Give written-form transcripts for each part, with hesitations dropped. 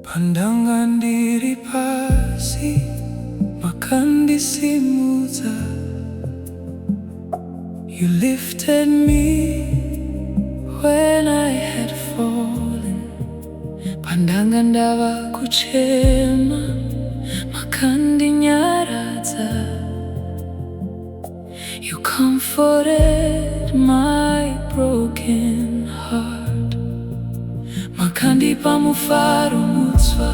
Pandangan ndiri pasi, makandisimudza. You lifted me when I had fallen. Pandangan ndava kuchema, makandinyaradza. You comforted my broken heart, makandipa mufaro mutsva.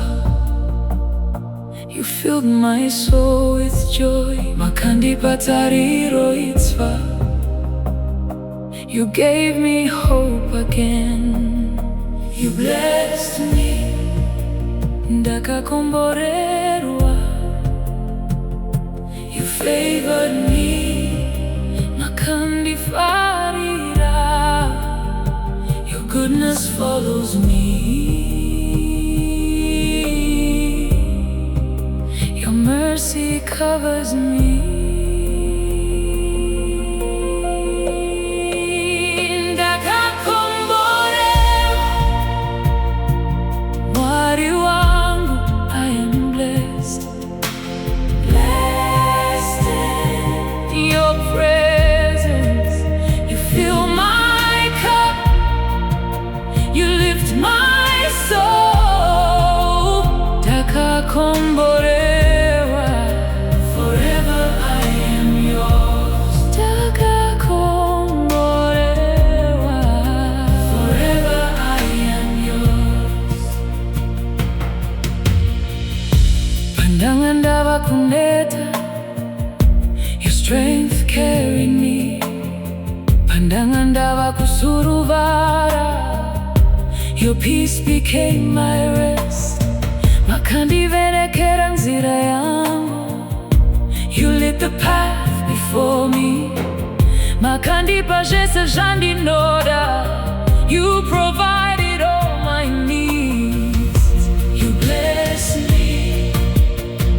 You filled my soul with joy, makandipa tariro itsva. You gave me hope again. You blessed me, Ndakakomborerwa. You favored me, makandifarira. Your goodness follows me, your mercy covers me. Ndakakomborerwa, forever I am yours. Ndakakomborerwa, forever I am yours. Pandangan ndava kuneta, your strength carried me. Pandangan ndava kusuruvara, your peace became my rest. Makandiverekera nzira yangu, you lit the path before me. Makandipa zvese zvandinoda, you provided all my needs. You blessed me,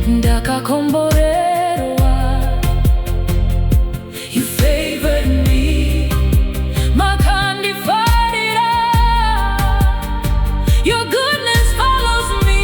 Ndakakomborerwa. You favored me, makandifarira. Your goodness follows me.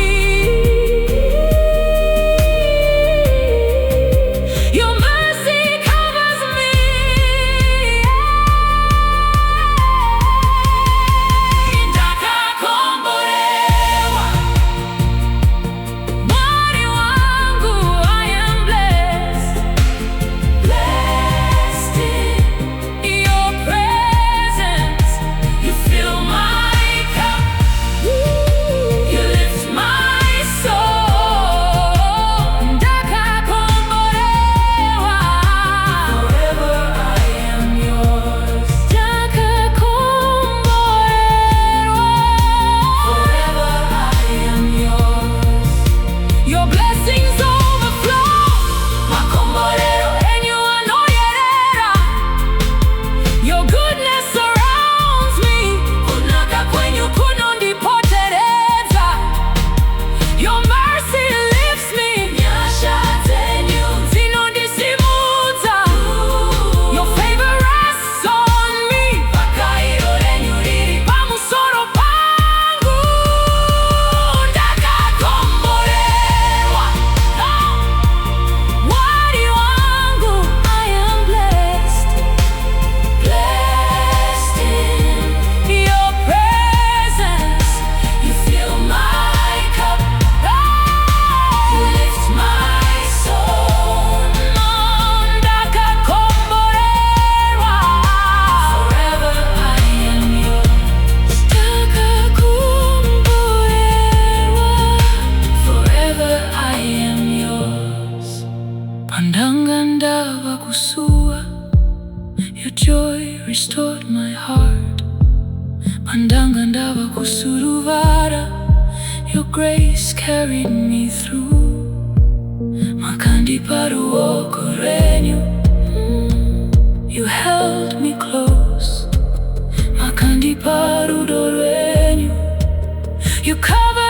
Pandangan ndava kusua, your joy restored my heart. Pandangan ndava kusuruvara, your grace carried me through. Makandipa ruoko renyu, you held me close. Makandipa rudo renyu, you covered